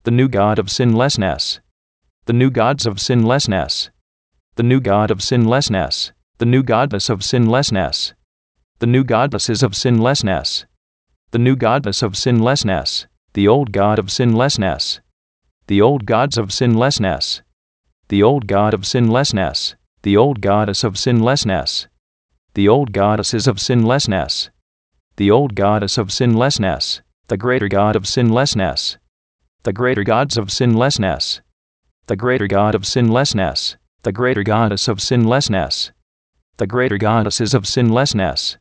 the new God of sinlessness, the new gods of sinlessness, the new God of sinlessness, the new goddess of sinlessness, the new goddesses of sinlessness, the new goddess of sinlessness, the old God of sinlessness, the old gods of sinlessness, the old God of sinlessness, the old goddess of sinlessness, the old goddesses of sinlessness, the old goddess of sinlessness, the greater God of sinlessness, the greater gods of sinlessness, the greater God of sinlessness, the greater goddess of sinlessness, the greater goddesses of sinlessness,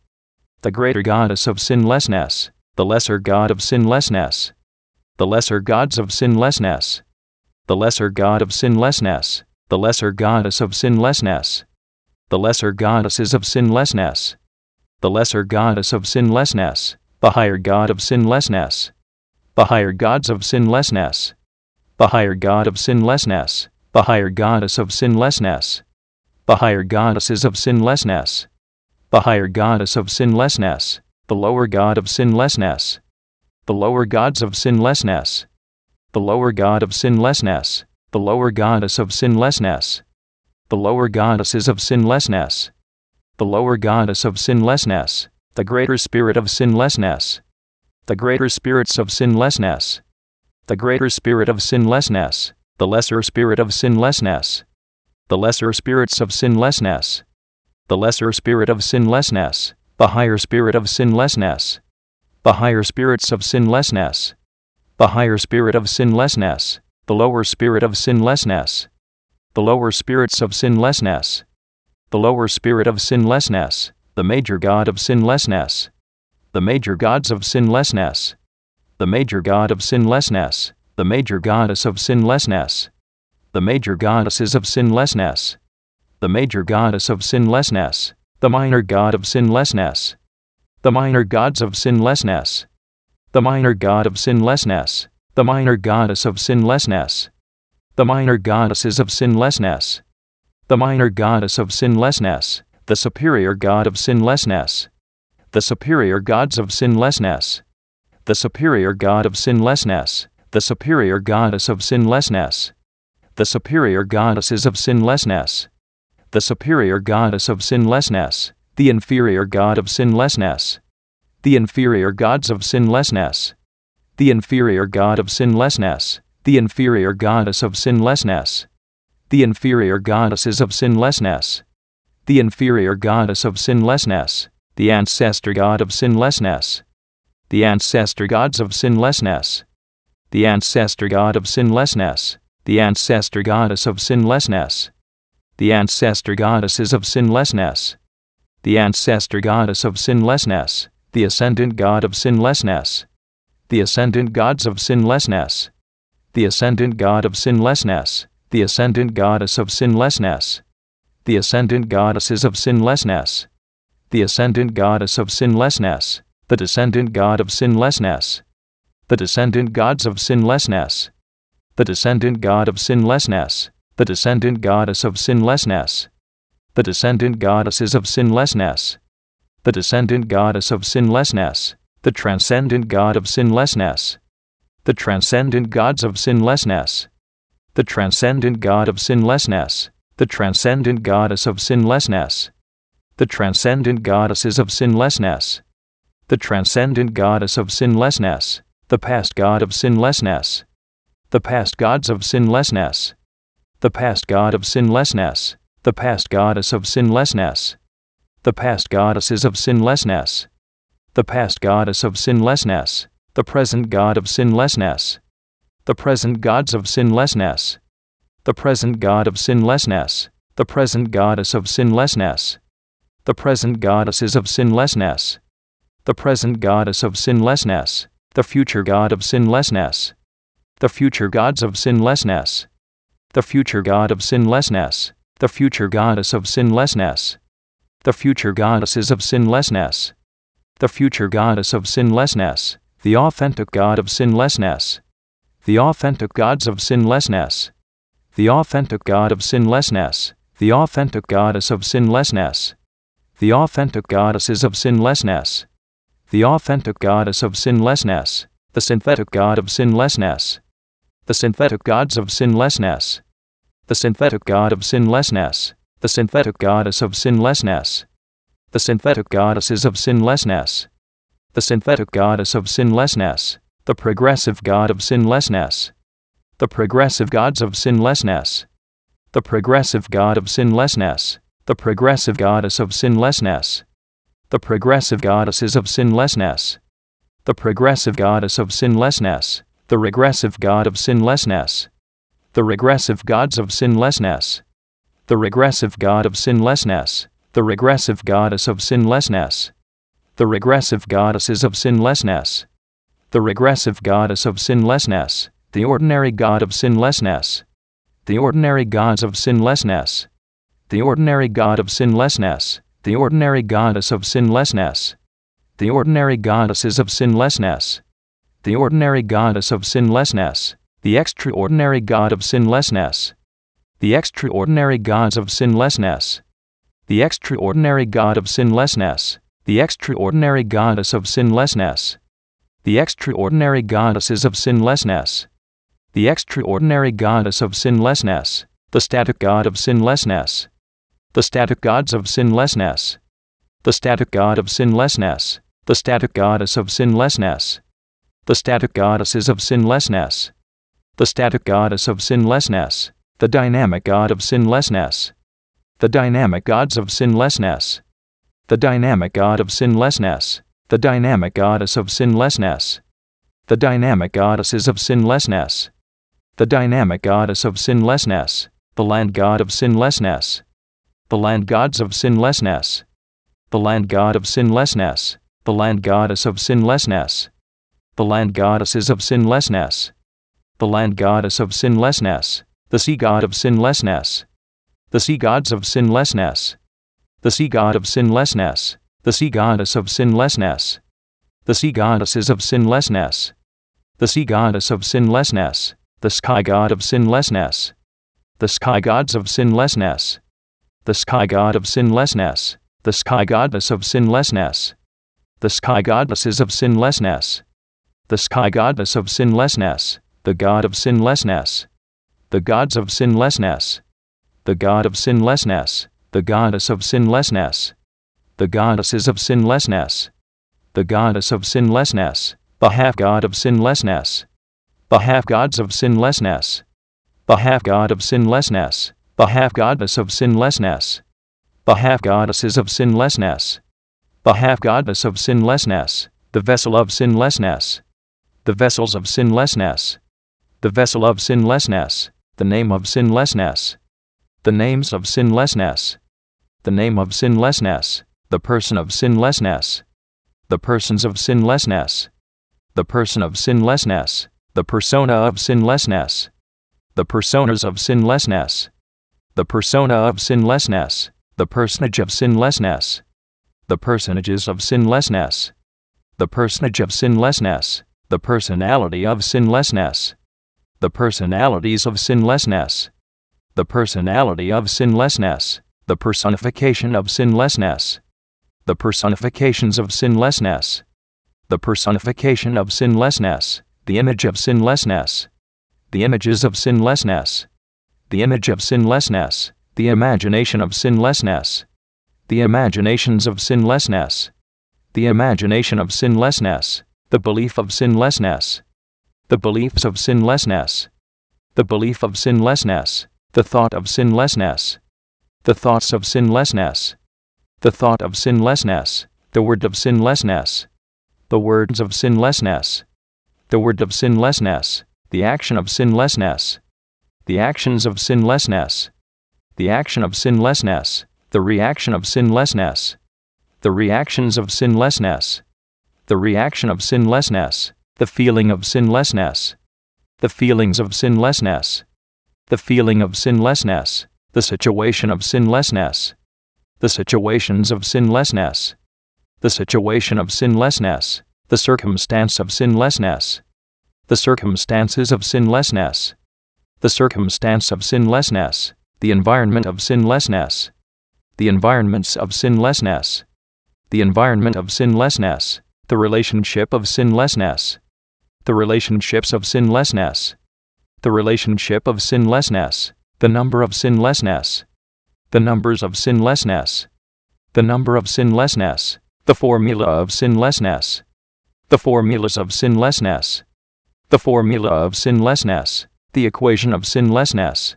the greater goddess of sinlessness, the lesser God of sinlessness, the lesser gods of sinlessness, the lesser God of sinlessness, the lesser goddess of sinlessness, the lesser goddesses of sinlessness, the lesser goddess of sinlessness, the higher God of sinlessness, the higher gods of sinlessness, the higher God of sinlessness, the higher goddess of sinlessness, the higher goddesses of sinlessness, the higher goddess of sinlessness, the lower God of sinlessness, the lower gods of sinlessness, the lower God of sinlessness, the lower goddess of sinlessness, the lower goddesses of sinlessness, the lower goddess of sinlessness, the greater spirit of sinlessness, the greater spirits of sinlessness, the greater spirit of sinlessness, the lesser spirit of sinlessness, the lesser spirits of sinlessness, the lesser spirit of sinlessness, the higher spirit of sinlessness, the higher spirits of sinlessness, the higher spirit of sinlessness, the lower spirit of sinlessness, the lower spirits of sinlessness, the lower spirit of sinlessness, the major God of sinlessness, the major gods of sinlessness, the major God of sinlessness, the major goddess of sinlessness, the major goddesses of sinlessness, the major goddess of sinlessness, the minor God of sinlessness, the minor gods of sinlessness, the minor God of sinlessness, the minor goddess of sinlessness, the minor goddesses of sinlessness, the minor goddess of sinlessness, the superior God of sinlessness, the superior gods of sinlessness, the superior God of sinlessness, the superior goddess of sinlessness, the superior goddesses of sinlessness, the superior goddess of sinlessness, the inferior God of sinlessness, the inferior gods of sinlessness, the inferior God of sinlessness, the inferior goddess of sinlessness, the inferior goddesses of sinlessness, the inferior goddess of sinlessness, the ancestor God of sinlessness, the ancestor gods of sinlessness, the ancestor God of sinlessness, the ancestor goddess of sinlessness, the ancestor goddesses of sinlessness, the ancestor goddess of sinlessness, the ascendant God of sinlessness, the ascendant gods of sinlessness, the ascendant God of sinlessness, the ascendant goddess of sinlessness, the ascendant goddesses of sinlessness, the ascendant goddess of sinlessness, the descendant God of sinlessness, the descendant gods of sinlessness, the descendant God of sinlessness, the descendant goddess of sinlessness, the descendant goddesses of sinlessness, the descendant goddess of sinlessness, the transcendent God of sinlessness, the transcendent gods of sinlessness, the transcendent God of sinlessness, the transcendent goddess of sinlessness, the transcendent goddesses of sinlessness, the transcendent goddess of sinlessness, the past God of sinlessness, the past gods of sinlessness, the past God of sinlessness, the past goddess of sinlessness, the past goddesses of sinlessness, the past goddess of sinlessness, the present God of sinlessness, the present gods of sinlessness, the present God of sinlessness, the present goddess of sinlessness, the present goddesses of sinlessness, the present goddess of sinlessness, the future God of sinlessness, the future gods of sinlessness, the future God of sinlessness, the future goddess of sinlessness, the future goddesses of sinlessness, the future goddess of sinlessness, the authentic God of sinlessness, the authentic gods of sinlessness, the authentic God of sinlessness, the authentic goddess of sinlessness, the authentic goddesses of sinlessness, the authentic goddess of sinlessness, the synthetic God of sinlessness, The synthetic gods of sinlessness. The synthetic god of sinlessness. The synthetic goddess of sinlessness. The synthetic goddesses of sinlessness. The synthetic goddess of sinlessness. The progressive god of sinlessness. The progressive gods of sinlessness. The progressive god of sinlessness. The progressive goddess of sinlessness. The progressive goddesses of sinlessness. The progressive goddess of sinlessness. The regressive god of sinlessness. The regressive gods of sinlessness. The regressive god of sinlessness. The regressive goddess of sinlessness. The regressive goddesses of sinlessness. The regressive goddess of sinlessness. The ordinary god of sinlessness. The ordinary gods of sinlessness. The ordinary god of sinlessness. The ordinary goddess of sinlessness. The ordinary goddesses of sinlessness. The ordinary goddess of sinlessness. The extraordinary god of sinlessness. The extraordinary gods of sinlessness. The extraordinary god of sinlessness. The extraordinary goddess of sinlessness. The extraordinary goddesses of sinlessness. The extraordinary goddess of sinlessness. The static god of sinlessness. The static gods of sinlessness. The static god of sinlessness. The static goddess of sinlessness. The static goddesses of sinlessness. The static goddess of sinlessness. The dynamic god of sinlessness. The dynamic gods of sinlessness. The dynamic god of sinlessness. The dynamic goddess of sinlessness. The dynamic goddesses of sinlessness. The dynamic goddess of sinlessness. The land god of sinlessness. The land gods of sinlessness. The land god of sinlessness. The land goddess of sinlessness. The land goddesses of sinlessness. The land goddess of sinlessness. The sea god of sinlessness. The sea gods of sinlessness. The sea god of sinlessness. The sea goddess of sinlessness. The sea goddesses of sinlessness. The sea goddess of sinlessness. The sky god of sinlessness. The sky gods of sinlessness. The sky god of sinlessness. The sky goddess of sinlessness. The sky goddesses of sinlessness. The sky goddess of sinlessness. The god of sinlessness. The gods of sinlessness. The god of sinlessness. The goddess of sinlessness. The goddesses of sinlessness. The goddess of sinlessness. The half god of sinlessness. The half gods of sinlessness. The half god of sinlessness. The half goddess of sinlessness. The half goddesses of sinlessness. The half goddess of sinlessness. The vessel of sinlessness. The vessels of sinlessness. The vessel of sinlessness. The name of sinlessness. The names of sinlessness. The name of sinlessness. The person of sinlessness. The persons of sinlessness. The person of sinlessness. The persona of sinlessness. The personas of sinlessness. The persona of sinlessness. The personage of sinlessness. The personages of sinlessness. The personage of sinlessness. The personality of sinlessness. The personalities of sinlessness. The personality of sinlessness. The personification of sinlessness. The personifications of sinlessness. The personification of sinlessness. The image of sinlessness. The images of sinlessness. The image of sinlessness. The imagination of sinlessness. The imaginations of sinlessness. The imagination of sinlessness. The belief of sinlessness. The beliefs of sinlessness. The belief of sinlessness. The thought of sinlessness. The thoughts of sinlessness. The thought of sinlessness. The word of sinlessness. The words of sinlessness. The word of sinlessness. The action of sinlessness. The actions of sinlessness. The action of sinlessness. The reaction of sinlessness. The reactions of sinlessness. The reaction of sinlessness. The feeling of sinlessness. The feelings of sinlessness. The feeling of sinlessness. The situation of sinlessness. The situations of sinlessness. The situation of sinlessness. The circumstance of sinlessness. The circumstances of sinlessness. The circumstance of sinlessness. The environment of sinlessness. The environments of sinlessness. The environment of sinlessness. The relationship of sinlessness. The relationships of sinlessness. The relationship of sinlessness. The number of sinlessness. The numbers of sinlessness. The number of sinlessness. The formula of sinlessness. The formulas of sinlessness. The formula of sinlessness. The equation of sinlessness.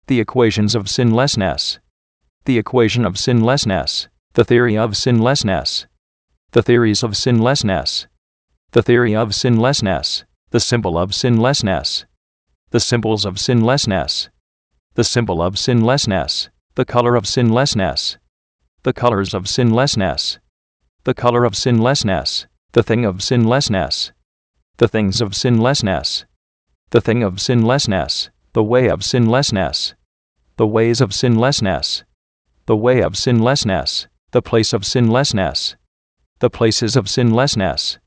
The equations of sinlessness. The equation of sinlessness. The theory of sinlessness. The theories of sinlessness. The theory of sinlessness. The symbol of sinlessness. The symbols of sinlessness. The symbol of sinlessness. The color of sinlessness. The colors of sinlessness. The color of sinlessness. The thing of sinlessness. The things of sinlessness. The thing of sinlessness. The way of sinlessness. The ways of sinlessness. The way of sinlessness. The place of sinlessness. The places of sinlessness.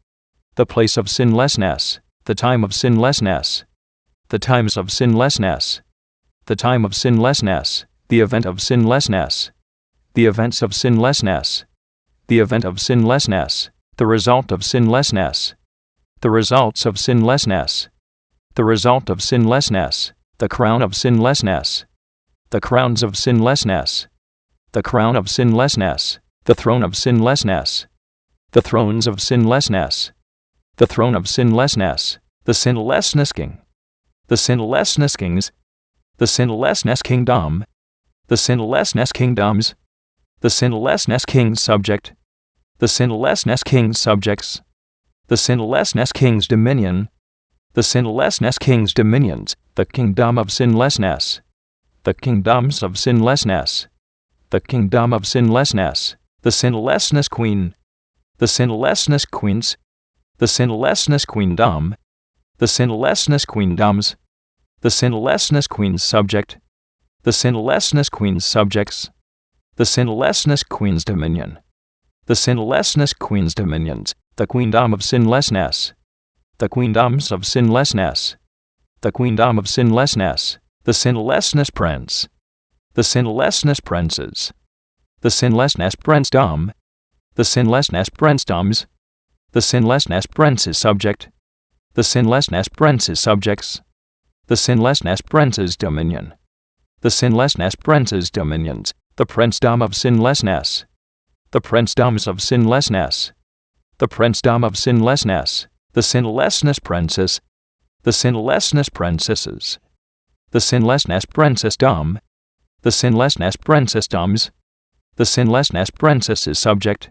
The place of sinlessness. The time of sinlessness. The times of sinlessness. The time of sinlessness. The event of sinlessness. The events of sinlessness. The event of sinlessness. The result of sinlessness. The results of sinlessness. The result of sinlessness. The crown of sinlessness. The crowns of sinlessness. The crown of sinlessness. The throne of sinlessness. The thrones of sinlessness. The throne of sinlessness. The sinlessness king. The sinlessness kings. The sinlessness kingdom. The sinlessness kingdoms. The sinlessness king's subject. The sinlessness king's subjects. The sinlessness king's dominion. The sinlessness king's dominions. The kingdom of sinlessness. The kingdoms of sinlessness. The kingdom of sinlessness. The sinlessness queen. The sinlessness queens. The sinlessness queendom. The sinlessness queendoms. The sinlessness queen's subject. The sinlessness queen's subjects. The sinlessness queen's dominion. The sinlessness queen's dominions. The queendom of sinlessness. The queendoms of sinlessness. The queendom of sinlessness. The sinlessness prince. The sinlessness princes. The sinlessness princedom. The sinlessness princedoms. The sinlessness prince's subject. The sinlessness prince's subjects. The sinlessness prince's dominion. The sinlessness prince's dominions. The princedom of sinlessness. The princedoms of sinlessness. The princedom of sinlessness. The sinlessness princess. The sinlessness princesses. The sinlessness princessdom. The sinlessness princessdoms. The sinlessness princess's subject.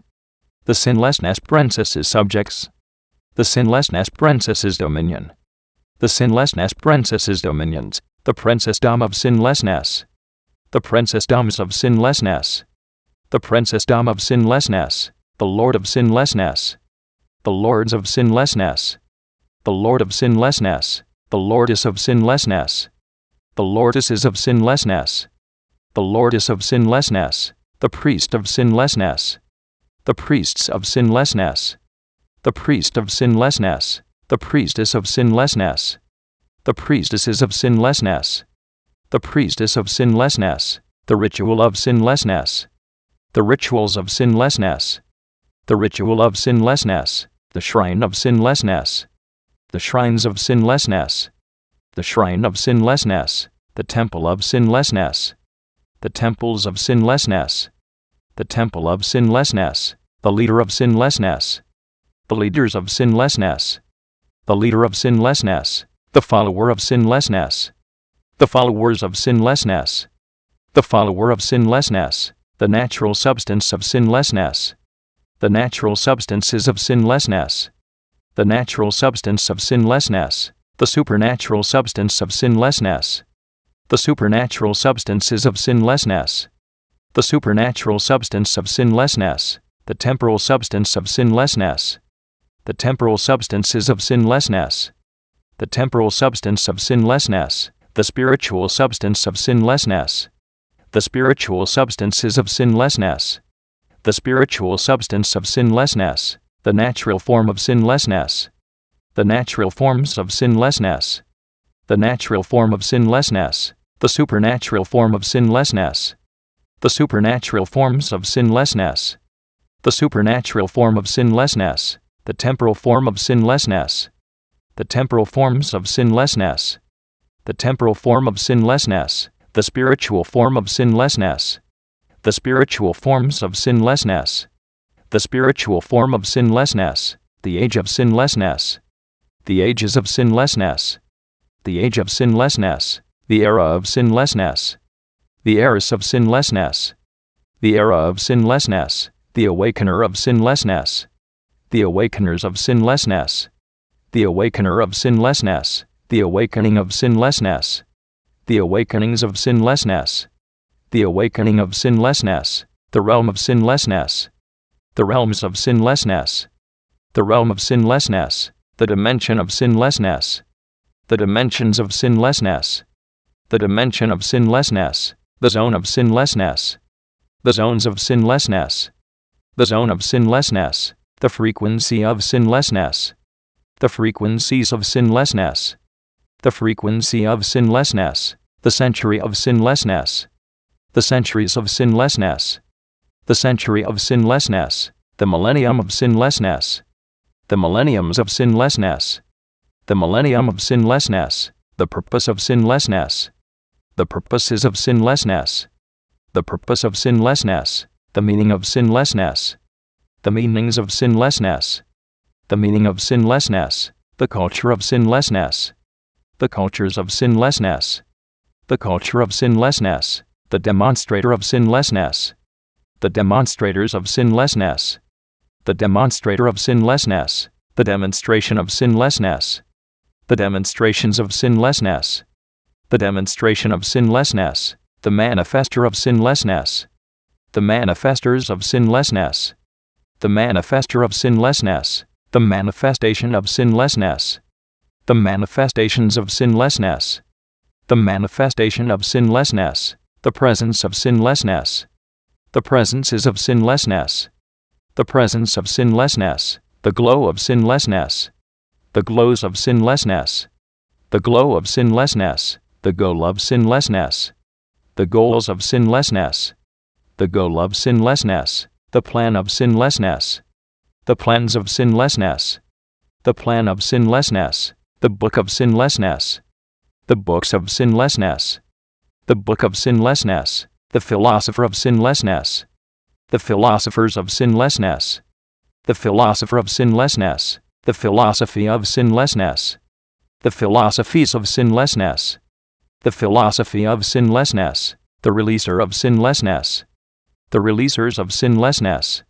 The sinlessness princess's subjects. The sinlessness princess's dominion. The sinlessness princess's dominions. The princessdom of sinlessness. The princessdoms of sinlessness. The princessdom of sinlessness. The lord of sinlessness. The lords of sinlessness. The lord of sinlessness. The lordess of sinlessness. The lordesses of sinlessness. The lordess of sinlessness. The priest of sinlessness. The priests of sinlessness. The priest of sinlessness. The priestess of sinlessness. The priestesses of sinlessness. The priestess of sinlessness. The ritual of sinlessness. The rituals of sinlessness. The ritual of sinlessness. The shrine of sinlessness. The shrines of sinlessness. The shrine of sinlessness. The temple of sinlessness. The temples of sinlessness. The temple of sinlessness. The leader of sinlessness. The leaders of sinlessness. The leader of sinlessness. The follower of sinlessness. The followers of sinlessness. The follower of sinlessness. The natural substance of sinlessness. The natural substances of sinlessness. The natural substance of sinlessness. The supernatural substance of sinlessness. The supernatural substances of sinlessness. The supernatural substance of sinlessness. The temporal substance of sinlessness. The temporal substances of sinlessness. The temporal substance of sinlessness. The spiritual substance of sinlessness. The spiritual substances of sinlessness. The spiritual substance of sinlessness. The natural form of sinlessness. The natural forms of sinlessness. The natural form of sinlessness. The supernatural form of sinlessness. The supernatural forms of sinlessness. The supernatural form of sinlessness. The temporal form of sinlessness. The temporal forms of sinlessness. the temporal form of sinlessness, the spiritual form of sinlessness, the spiritual forms of sinlessness, the spiritual form of sinlessness, the age of sinlessness, the ages of sinlessness, the age of sinlessness, the era of sinlessness, the eras of sinlessness, the era of sinlessness, the awakener of sinlessness, the awakeners of sinlessness, the awakener of sinlessness, the awakening of sinlessness, the awakenings of sinlessness, the awakening of sinlessness, the realm of sinlessness, the realms of sinlessness, the realm of sinlessness, the dimension of sinlessness, the dimensions of sinlessness, the dimension of sinlessness, the zone of sinlessness, the zones of sinlessness, the zone of sinlessness, the frequency of sinlessness, the frequencies of sinlessness, the frequency of sinlessness, the century of sinlessness, the centuries of sinlessness, the century of sinlessness, the millennium of sinlessness, the millenniums of sinlessness, the millennium of sinlessness, the purpose of sinlessness, the purposes of sinlessness, the purpose of sinlessness, the meaning of sinlessness, the meanings of sinlessness, the meaning of sinlessness, the culture of sinlessness, the cultures of sinlessness, the culture of sinlessness, the demonstrator of sinlessness, the demonstrators of sinlessness, the demonstrator of sinlessness, the demonstration of sinlessness, the demonstrations of sinlessness, the demonstration of sinlessness, the manifester of sinlessness, the manifestors of sinlessness, the manifester of sinlessness, the manifestation of sinlessness, the manifestations of sinlessness, the manifestation of sinlessness, the presence of sinlessness, the presences of sinlessness, the presence of sinlessness, the glow of sinlessness, the glows of sinlessness, the glow of sinlessness, the goal of sinlessness, the goals of sinlessness, the goal of sinlessness, the plan of sinlessness, the plans of sinlessness, the plan of sinlessness, the book of sinlessness, the books of sinlessness, the book of sinlessness, the philosopher of sinlessness, the philosophers of sinlessness, the philosopher of sinlessness, the philosophy of sinlessness, the philosophies of sinlessness, the philosophy of sinlessness, the releaser of sinlessness, the releasers of sinlessness,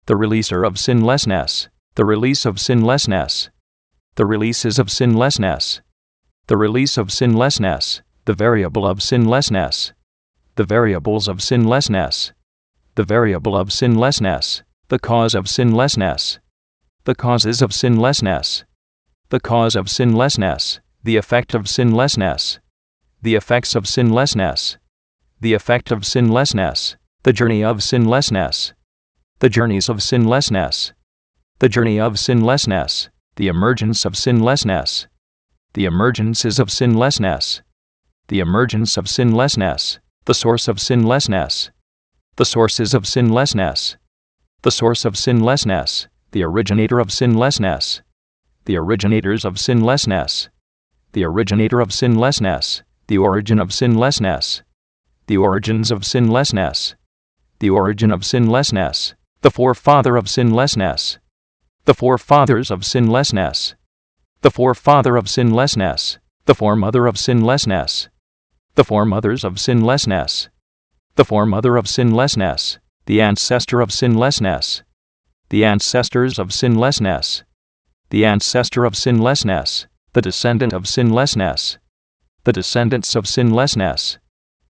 the releaser of sinlessness, the release of sinlessness, the releases of sinlessness, the release of sinlessness, the variable of sinlessness, the variables of sinlessness, the variable of sinlessness, the cause of sinlessness, the causes of sinlessness, the cause of sinlessness, the effect of sinlessness, the effects of sinlessness, the effect of sinlessness, the journey of sinlessness, the journeys of sinlessness, the journey of sinlessness, the emergence of sinlessness, the emergences of sinlessness, the emergence of sinlessness, the source of sinlessness, the sources of sinlessness, the source of sinlessness, the originator of sinlessness, the originators of sinlessness, the originator of sinlessness, the origin of sinlessness, the origins of sinlessness, the origin of sinlessness, the forefather of sinlessness, the forefathers of sinlessness, the forefather of sinlessness, the foremother of sinlessness, the foremothers of sinlessness, the foremother of sinlessness, the ancestor of sinlessness, the ancestors of sinlessness, the ancestor of sinlessness, the descendant of sinlessness, the descendants of sinlessness,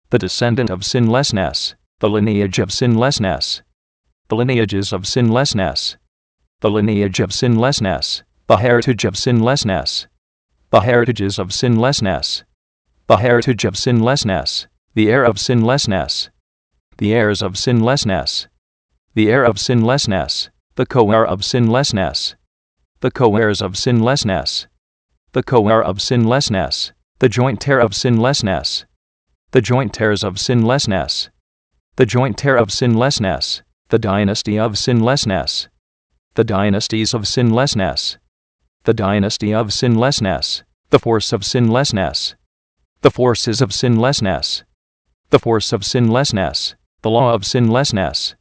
the descendant of sinlessness, the lineage of sinlessness, the lineages of sinlessness, the lineage of sinlessness, the heritage of sinlessness, the heritages of sinlessness, the heritage of sinlessness, the heir of sinlessness, the heirs of sinlessness, the heir of sinlessness, the co-heir of sinlessness, the co-heirs of sinlessness, the co-heir of sinlessness, the joint heir of sinlessness, the joint heirs of sinlessness, the joint heir of sinlessness, the dynasty of sinlessness, the dynasties of sinlessness, the dynasty of sinlessness, the force of sinlessness, The forces of sinlessness. The force of sinlessness. The law of sinlessness.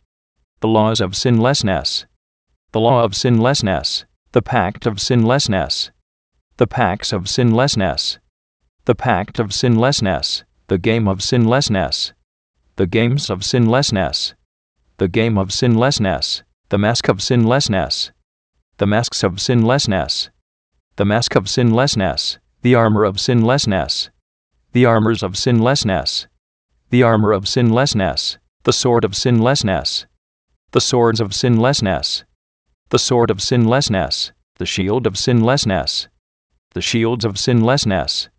The laws of sinlessness. The law of sinlessness. The pact of sinlessness. The pacts of sinlessness. The pact of sinlessness. The game of sinlessness. The games of sinlessness. The game of sinlessness. The mask of sinlessness. The masks of sinlessness. The mask of sinlessness. The armor of sinlessness. The armors of sinlessness. The armor of sinlessness. The sword of sinlessness. The swords of sinlessness. The sword of sinlessness. The shield of sinlessness. The shields of sinlessness.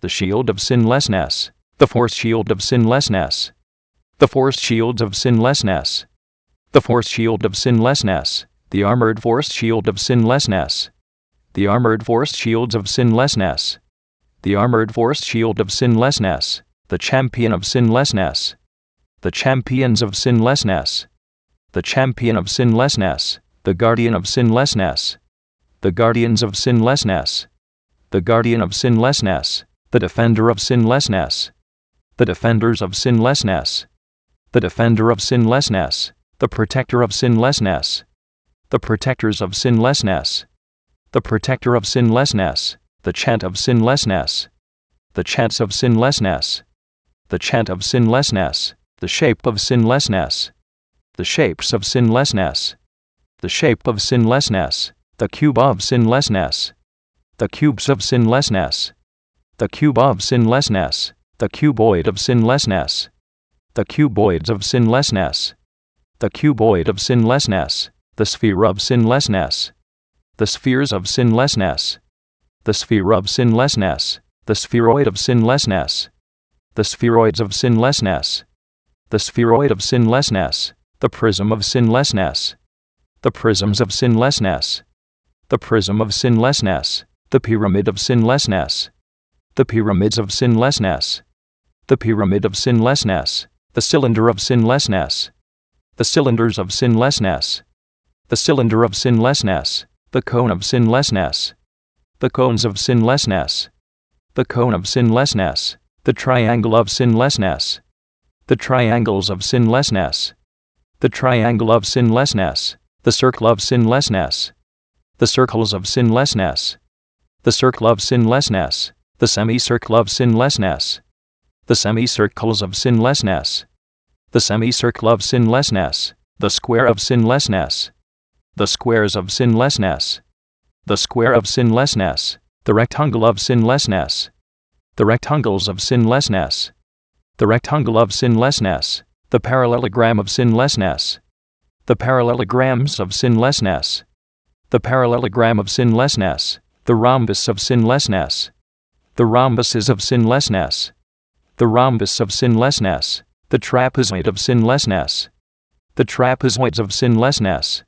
The shield of sinlessness. The force shield of sinlessness. The force shields of sinlessness. The force shield of sinlessness. The armored force shield of sinlessness. The armored force shields of sinlessness. The armored force shield of sinlessness. The champion of sinlessness. The champions of sinlessness. The champion of sinlessness. The guardian of sinlessness. The guardians of sinlessness. The guardian of sinlessness. The defender of sinlessness. The defenders of sinlessness. The defender of sinlessness. The protector of sinlessness. The protectors of sinlessness. The protector of sinlessness. The chant of sinlessness. The chants of sinlessness. The chant of sinlessness. The shape of sinlessness. The shapes of sinlessness. The shape of sinlessness. The cube of sinlessness. The cubes of sinlessness. The cube of sinlessness. The cuboid of sinlessness. The cuboids of sinlessness. The cuboid of sinlessness. The sphere of sinlessness. The spheres of sinlessness. The sphere of sinlessness. The spheroid of sinlessness. The spheroids of sinlessness. The spheroid of sinlessness. The prism of sinlessness. The prisms of sinlessness. The prism of sinlessness. The pyramid of sinlessness. The pyramids of sinlessness. The pyramid of sinlessness. The cylinder of sinlessness. The cylinders of sinlessness. The cylinder of sinlessness. The cone of sinlessness. The cones of sinlessness. The cone of sinlessness. The triangle of sinlessness. The triangles of sinlessness. The triangle of sinlessness. The circle of sinlessness. The circles of sinlessness. The circle of sinlessness. The semicircle of sinlessness. The semicircles of sinlessness. The semicircle of sinlessness. The square of sinlessness. The squares of sinlessness. The square of sinlessness. The rectangle of sinlessness. The rectangles of sinlessness. The rectangle of sinlessness. The parallelogram of sinlessness. The parallelograms of sinlessness. The parallelogram of sinlessness. The rhombus of sinlessness. The rhombuses of sinlessness. The rhombus of sinlessness. The trapezoid of sinlessness. The trapezoids of sinlessness.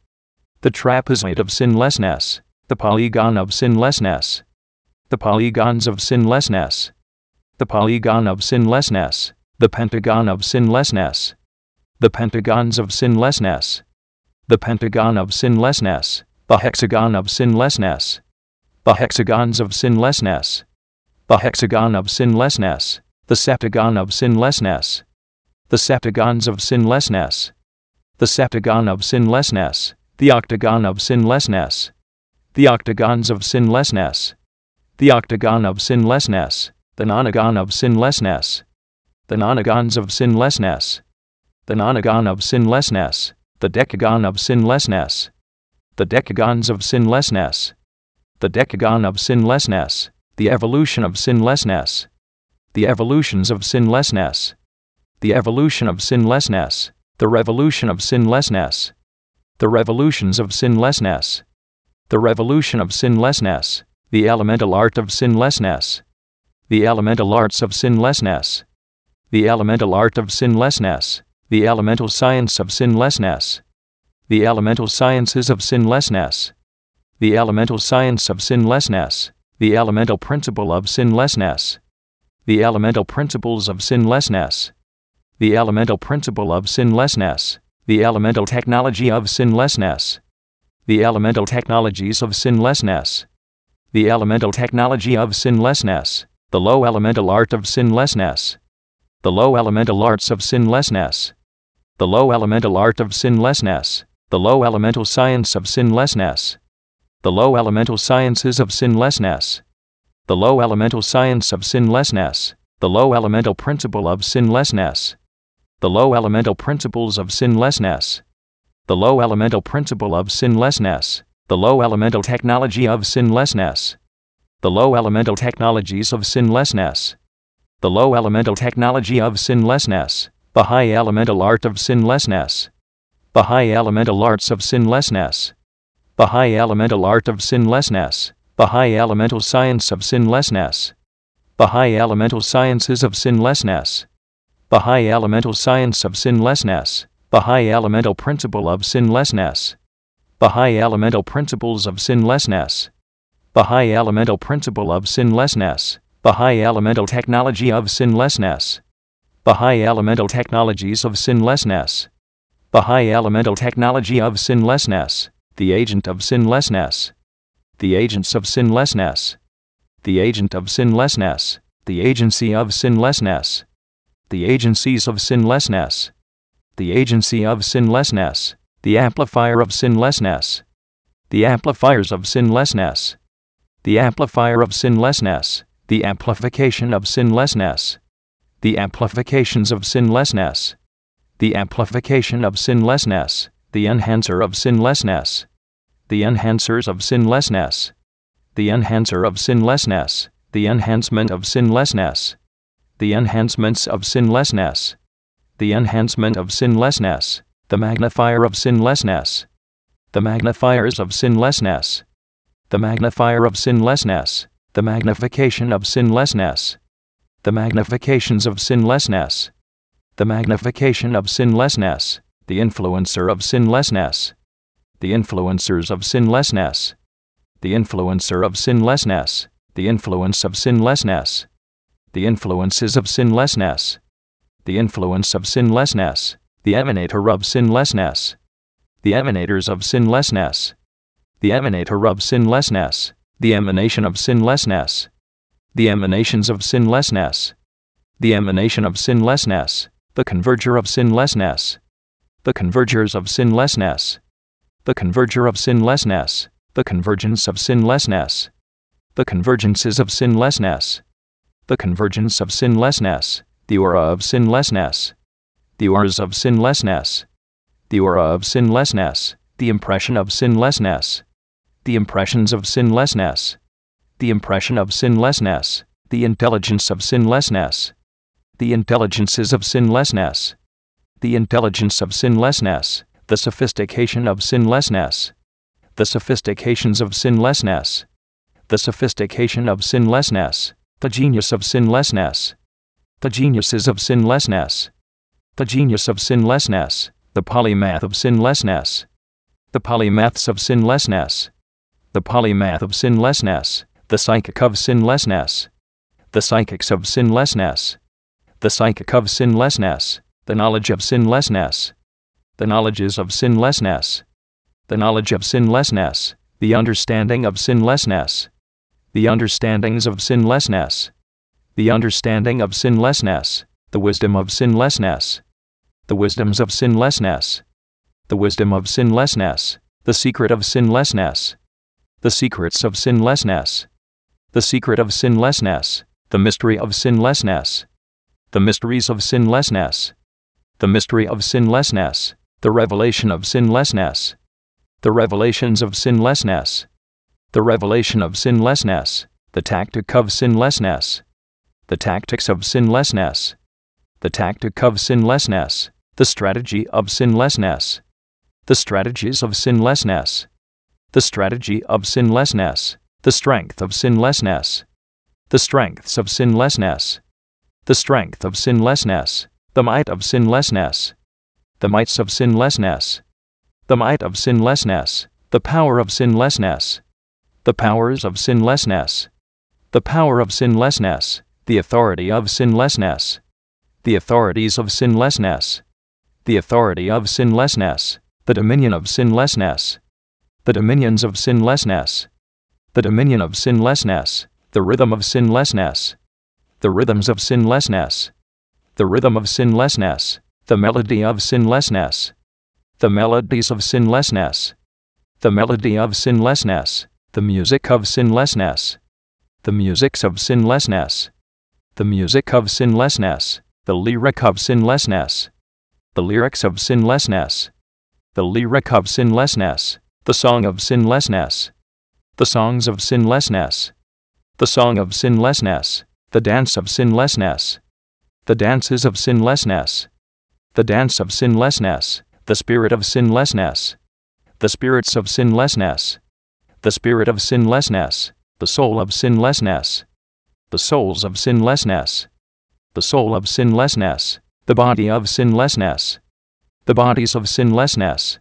The trapezoid of sinlessness. The polygon of sinlessness. The polygons of sinlessness. The polygon of sinlessness. The pentagon of sinlessness. The pentagons of sinlessness. The pentagon of sinlessness. The hexagon of sinlessness. The hexagons of sinlessness. The hexagon of sinlessness. The septagon of sinlessness. The septagons of sinlessness. The septagon of sinlessness. The octagon of sinlessness. The octagons of sinlessness. The octagon of sinlessness. The nonagon of sinlessness. The nonagons of sinlessness. The nonagon of sinlessness. The decagon of sinlessness. The decagons of sinlessness. The decagon of sinlessness. The evolution of sinlessness. The evolutions of sinlessness. The evolution of sinlessness. The revolution of sinlessness. The revolutions of sinlessness. The revolution of sinlessness. The elemental art of sinlessness. The elemental arts of sinlessness. The elemental art of sinlessness. The elemental science of sinlessness. The elemental sciences of sinlessness. The elemental science of sinlessness. The elemental principle of sinlessness. The elemental principles of sinlessness. The elemental principle of sinlessness. The elemental technology of sinlessness. The elemental technologies of sinlessness. The elemental technology of sinlessness. The low elemental art of sinlessness. The low elemental arts of sinlessness. The low elemental art of sinlessness. The low elemental science of sinlessness. The low elemental sciences of sinlessness. The low elemental science of sinlessness. The low elemental principle of sinlessness. The low elemental principles of sinlessness. The low elemental principle of sinlessness. The low elemental technology of sinlessness. The low elemental technologies of sinlessness. The low elemental technology of sinlessness. The high elemental art of sinlessness. The high elemental arts of sinlessness. The high elemental art of sinlessness. The high elemental science of sinlessness. The high elemental sciences of sinlessness. The high elemental science of sinlessness. The high elemental principle of sinlessness. The high elemental principles of sinlessness. The high elemental principle of sinlessness. The high elemental technology of sinlessness. The high elemental technologies of sinlessness. The high elemental technology of sinlessness. The agent of sinlessness. The agents of sinlessness. The agent of sinlessness. The agency of sinlessness. The agencies of sinlessness. The agency of sinlessness. The amplifier of sinlessness. The amplifiers of sinlessness. The amplifier of sinlessness. The amplification of sinlessness. The amplifications of sinlessness. The amplification of sinlessness. The enhancer of sinlessness. The enhancers of sinlessness. The enhancer of sinlessness. The enhancement of sinlessness. The enhancements of sinlessness. The enhancement of sinlessness. The magnifier of sinlessness. The magnifiers of sinlessness. The magnifier of sinlessness. The magnification of sinlessness. The magnifications of sinlessness. The magnification of sinlessness. The influencer of sinlessness. The influencers of sinlessness. The influencer of sinlessness. The influence of sinlessness. The influences of sinlessness. The influence of sinlessness. The emanator of sinlessness. The emanators of sinlessness. The emanator of sinlessness. The emanation of sinlessness. The emanations of sinlessness. The emanation of sinlessness. The converger of sinlessness. The convergers of sinlessness. The converger of sinlessness. The convergence of sinlessness. The convergences of sinlessness. The convergence of sinlessness. The aura of sinlessness. The auras of sinlessness. The aura of sinlessness. The impression of sinlessness. The impressions of sinlessness. The impression of sinlessness. The intelligence of sinlessness. The intelligences of sinlessness. The intelligence of sinlessness. The sophistication of sinlessness. The sophistications of sinlessness. The sophistication of sinlessness. The genius of sinlessness. The geniuses of sinlessness. The genius of sinlessness. The polymath of sinlessness. The polymaths of sinlessness. The polymath of sinlessness. The psychic of sinlessness. The psychics of sinlessness. The psychic of sinlessness. The knowledge of sinlessness. The knowledges of sinlessness. The knowledge of sinlessness. The understanding of sinlessness. The understandings of sinlessness. The understanding of sinlessness. The wisdom of sinlessness. The wisdoms of sinlessness. The wisdom of sinlessness. The secret of sinlessness. The secrets of sinlessness. The secret of sinlessness. The mystery of sinlessness. The mysteries of sinlessness. The mystery of sinlessness. The revelation of sinlessness. The revelations of sinlessness. The revelation of sinlessness. The tactic of sinlessness. The tactics of sinlessness. The tactic of sinlessness. The strategy of sinlessness. The strategies of sinlessness. The strategy of sinlessness. The strength of sinlessness. The strengths of sinlessness. The strength of sinlessness. The might of sinlessness. The mights of sinlessness. The might of sinlessness. The power of sinlessness. The powers of sinlessness. The power of sinlessness. The authority of sinlessness. The authorities of sinlessness. The authority of sinlessness. The dominion of sinlessness. The dominions of sinlessness. The dominion of sinlessness. The rhythm of sinlessness. The rhythms of sinlessness. The rhythm of sinlessness. The melody of sinlessness. The melodies of sinlessness. The melody of sinlessness. The music of sinlessness. The musics of sinlessness. The music of sinlessness. The lyric of sinlessness. The lyrics of sinlessness. The lyric of sinlessness. The song of sinlessness. The songs of sinlessness. The song of sinlessness. The dance of sinlessness. The dances of sinlessness. The dance of sinlessness. The spirit of sinlessness. The spirits of sinlessness. The spirit of sinlessness. The soul of sinlessness. The souls of sinlessness. The soul of sinlessness. The body of sinlessness. The bodies of sinlessness.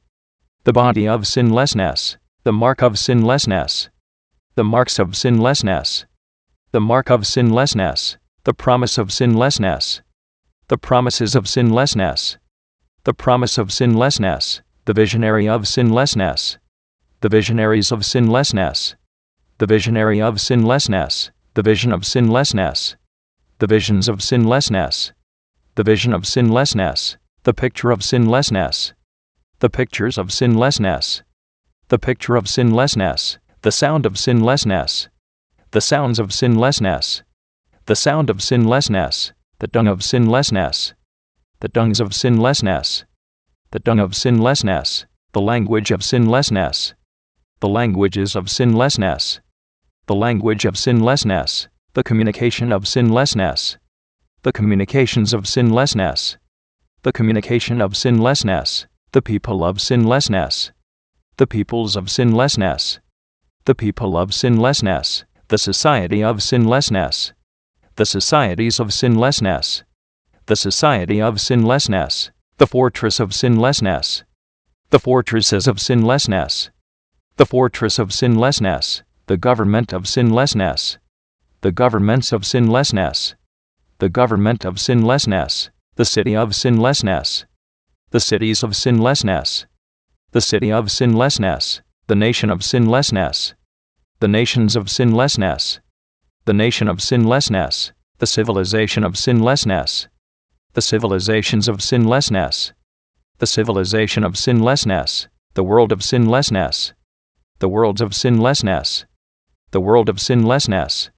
The body of sinlessness. The mark of sinlessness. The marks of sinlessness. The mark of sinlessness. The promise of sinlessness. The promises of sinlessness. The promise of sinlessness. The visionary of sinlessness. The visionaries of sinlessness. The visionary of sinlessness. The vision of sinlessness. The visions of sinlessness. The vision of sinlessness. The picture of sinlessness. The pictures of sinlessness. The picture of sinlessness. The sound of sinlessness. The sounds of sinlessness. The sound of sinlessness. The dung of sinlessness. The dungs of sinlessness. The dung of sinlessness. The language of sinlessness. The languages of sinlessness. The language of sinlessness. The communication of sinlessness. The communications of sinlessness. The communication of sinlessness. The people of sinlessness. The peoples of sinlessness. The people of sinlessness. The society of sinlessness. The societies of sinlessness. The society of sinlessness. The fortress of sinlessness. The fortresses of sinlessness. The fortress of sinlessness. The government of sinlessness. The governments of sinlessness. The government of sinlessness. The city of sinlessness. The cities of sinlessness. The city of sinlessness. The nation of sinlessness. The nations of sinlessness. The nation of sinlessness. The civilization of sinlessness. The civilizations of sinlessness. The civilization of sinlessness. The world of sinlessness. The worlds of sinlessness. The world of sinlessness.